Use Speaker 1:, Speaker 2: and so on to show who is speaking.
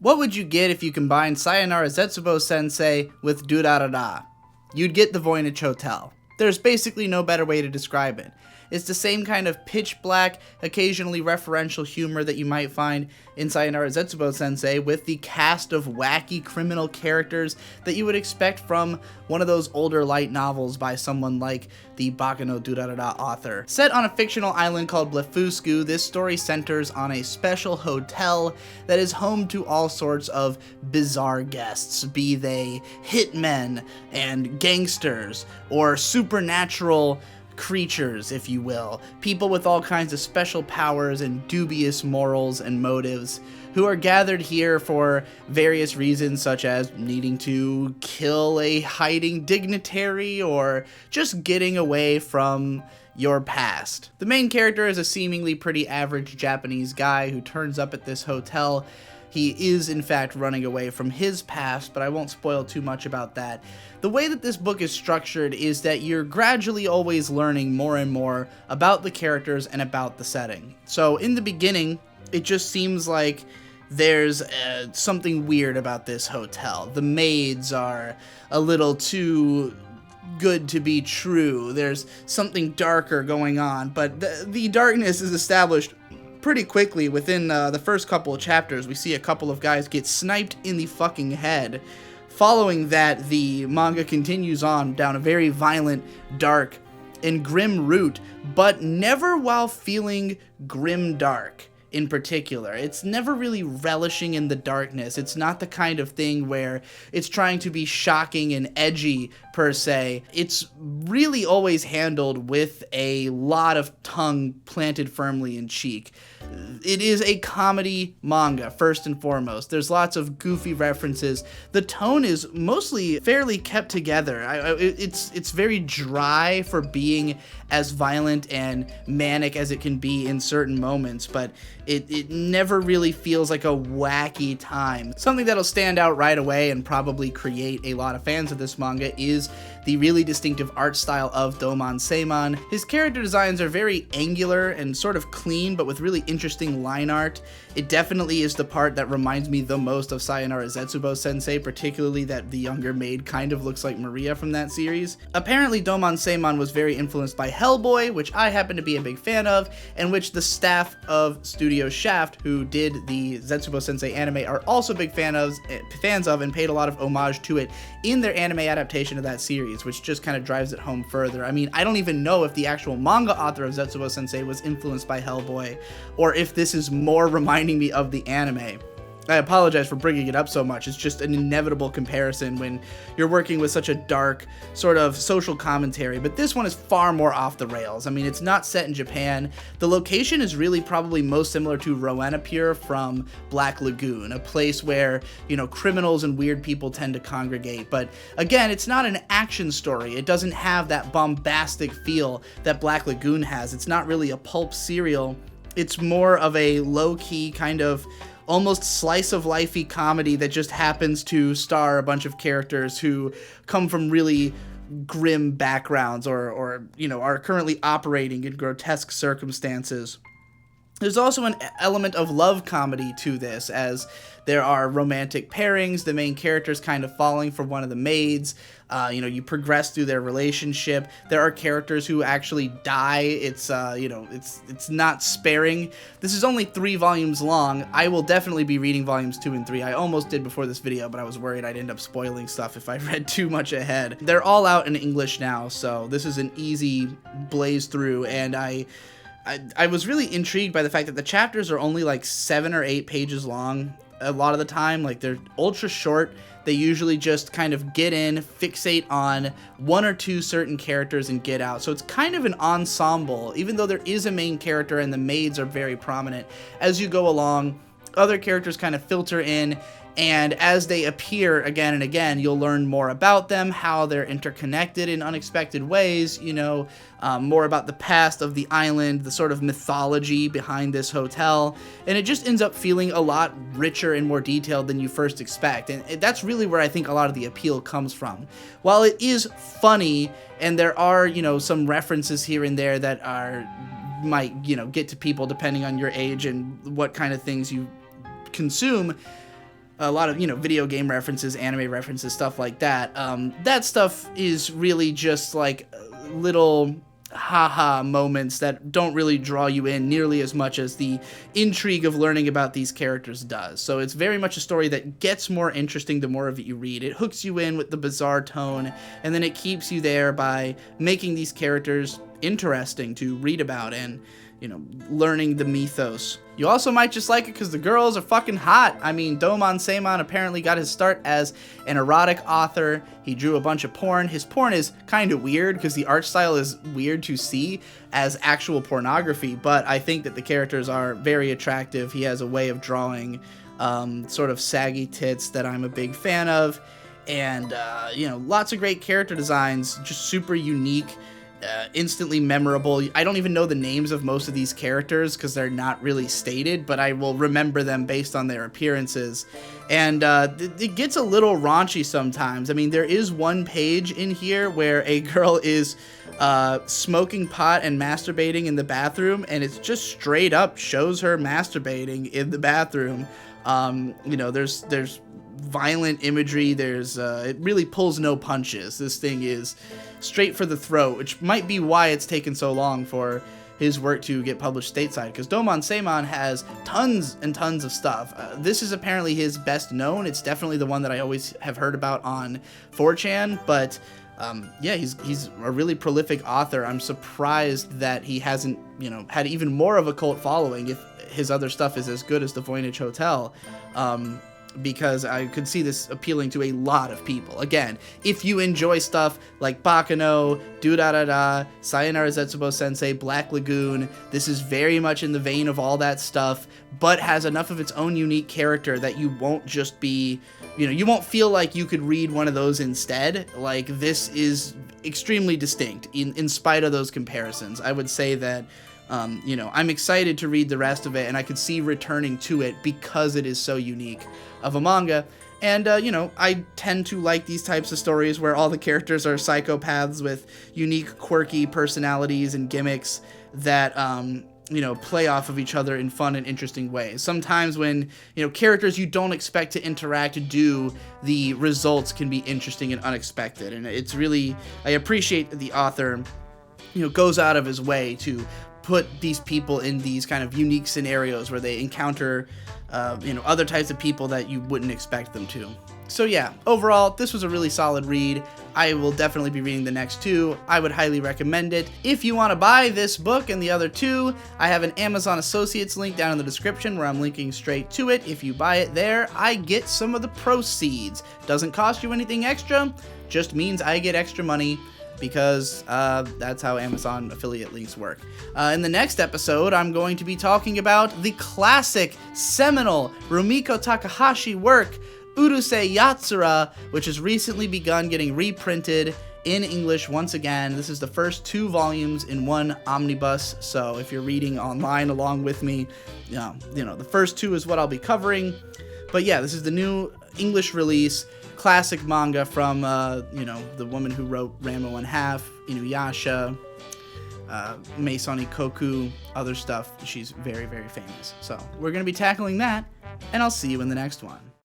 Speaker 1: What would you get if you combined Sayonara Zetsubo Sensei with Durarara? You'd get the Voynich Hotel. There's basically no better way to describe it. It's the same kind of pitch black, occasionally referential humor that you might find in Sayonara Zetsubo Sensei, with the cast of wacky criminal characters that you would expect from one of those older light novels by someone like the Baka no Durarara author. Set on a fictional island called Blefuscu, this story centers on a special hotel that is home to all sorts of bizarre guests, be they hitmen and gangsters or supernatural creatures, if you will, people with all kinds of special powers and dubious morals and motives, who are gathered here for various reasons, such as needing to kill a hiding dignitary or just getting away from your past. The main character is a seemingly pretty average Japanese guy who turns up at this hotel. He is, in fact, running away from his past, but I won't spoil too much about that. The way that this book is structured is that you're gradually always learning more and more about the characters and about the setting. So in the beginning, it just seems like there's something weird about this hotel. The maids are a little too good to be true. There's something darker going on, but the darkness is established pretty quickly. Within the first couple of chapters, we see a couple of guys get sniped in the fucking head. Following that, the manga continues on down a very violent, dark, and grim route, but never while feeling grim dark in particular. It's never really relishing in the darkness. It's not the kind of thing where it's trying to be shocking and edgy per se. It's really always handled with a lot of tongue planted firmly in cheek. It is a comedy manga, first and foremost. There's lots of goofy references. The tone is mostly fairly kept together. It's very dry for being as violent and manic as it can be in certain moments, but it never really feels like a wacky time. Something that'll stand out right away and probably create a lot of fans of this manga is the really distinctive art style of Domon Seimon. His character designs are very angular and sort of clean, but with really interesting line art. It definitely is the part that reminds me the most of Sayonara Zetsubo Sensei, particularly that the younger maid kind of looks like Maria from that series. Apparently, Domon Seimon was very influenced by Hellboy, which I happen to be a big fan of, and which the staff of Studio Shaft, who did the Zetsubo Sensei anime, are also big fans of and paid a lot of homage to it in their anime adaptation of that series, which just kind of drives it home further. I mean, I don't even know if the actual manga author of Zetsubo Sensei was influenced by Hellboy, or if this is more reminding me of the anime. I apologize for bringing it up so much. It's just an inevitable comparison when you're working with such a dark sort of social commentary, but this one is far more off the rails. I mean, it's not set in Japan. The location is really probably most similar to Roanapure from Black Lagoon, a place where, you know, criminals and weird people tend to congregate. But again, it's not an action story. It doesn't have that bombastic feel that Black Lagoon has. It's not really a pulp serial. It's more of a low-key kind of almost slice-of-life-y comedy that just happens to star a bunch of characters who come from really grim backgrounds or you know, are currently operating in grotesque circumstances. There's also an element of love comedy to this, as there are romantic pairings, the main character's kind of falling for one of the maids, you know, you progress through their relationship. There are characters who actually die. It's, you know, it's not sparing. This is only 3 volumes long. I will definitely be reading volumes 2 and 3. I almost did before this video, but I was worried I'd end up spoiling stuff if I read too much ahead. They're all out in English now, so this is an easy blaze through, and I was really intrigued by the fact that the chapters are only like 7 or 8 pages long a lot of the time. Like, they're ultra short. They usually just kind of get in, fixate on 1 or 2 certain characters and get out. So it's kind of an ensemble, even though there is a main character and the maids are very prominent. As you go along, other characters kind of filter in, and as they appear again and again, you'll learn more about them, how they're interconnected in unexpected ways, you know, more about the past of the island, the sort of mythology behind this hotel, and it just ends up feeling a lot richer and more detailed than you first expect, and that's really where I think a lot of the appeal comes from. While it is funny, and there are, you know, some references here and there that might, you know, get to people depending on your age and what kind of things you consume, a lot of, video game references, anime references, stuff like that. That stuff is really just like little haha moments that don't really draw you in nearly as much as the intrigue of learning about these characters does. So it's very much a story that gets more interesting the more of it you read. It hooks you in with the bizarre tone, and then it keeps you there by making these characters interesting to read about and, learning the mythos. You also might just like it because the girls are fucking hot. I mean, Domon Seimon apparently got his start as an erotic author. He drew a bunch of porn. His porn is kind of weird because the art style is weird to see as actual pornography, but I think that the characters are very attractive. He has a way of drawing sort of saggy tits that I'm a big fan of, and, lots of great character designs, just super unique. Instantly memorable. I don't even know the names of most of these characters because they're not really stated, but I will remember them based on their appearances. And it gets a little raunchy sometimes. I mean, there is one page in here where a girl is smoking pot and masturbating in the bathroom, and it's just straight up shows her masturbating in the bathroom. There's violent imagery. There's it really pulls no punches. This thing is straight for the throat, which might be why it's taken so long for his work to get published stateside, because Domon Seimon has tons and tons of stuff. This is apparently his best known. It's definitely the one that I always have heard about on 4chan, but he's a really prolific author. I'm surprised that he hasn't, had even more of a cult following if his other stuff is as good as The Voynich Hotel. Because I could see this appealing to a lot of people. Again, if you enjoy stuff like Bakano, Do-Da-Da-Da, Sayonara Zetsubo Sensei, Black Lagoon, this is very much in the vein of all that stuff, but has enough of its own unique character that you won't just be, you won't feel like you could read one of those instead. Like, this is extremely distinct in spite of those comparisons. I would say that I'm excited to read the rest of it, and I could see returning to it because it is so unique of a manga. And, I tend to like these types of stories where all the characters are psychopaths with unique, quirky personalities and gimmicks that, play off of each other in fun and interesting ways. Sometimes when, characters you don't expect to interact do, the results can be interesting and unexpected. And it's really, I appreciate that the author, goes out of his way to put these people in these kind of unique scenarios where they encounter, other types of people that you wouldn't expect them to. So yeah, overall, this was a really solid read. I will definitely be reading the next two. I would highly recommend it. If you want to buy this book and the other two, I have an Amazon Associates link down in the description where I'm linking straight to it. If you buy it there, I get some of the proceeds. Doesn't cost you anything extra, just means I get extra money, because that's how Amazon affiliate links work. In the next episode, I'm going to be talking about the classic, seminal Rumiko Takahashi work, Urusei Yatsura, which has recently begun getting reprinted in English once again. This is the first 2 volumes in one omnibus, so if you're reading online along with me, the first 2 is what I'll be covering. But yeah, this is the new English release. Classic manga from, the woman who wrote Ranma 1/2, Inuyasha, Meisoni Koku, other stuff. She's very, very famous. So we're going to be tackling that, and I'll see you in the next one.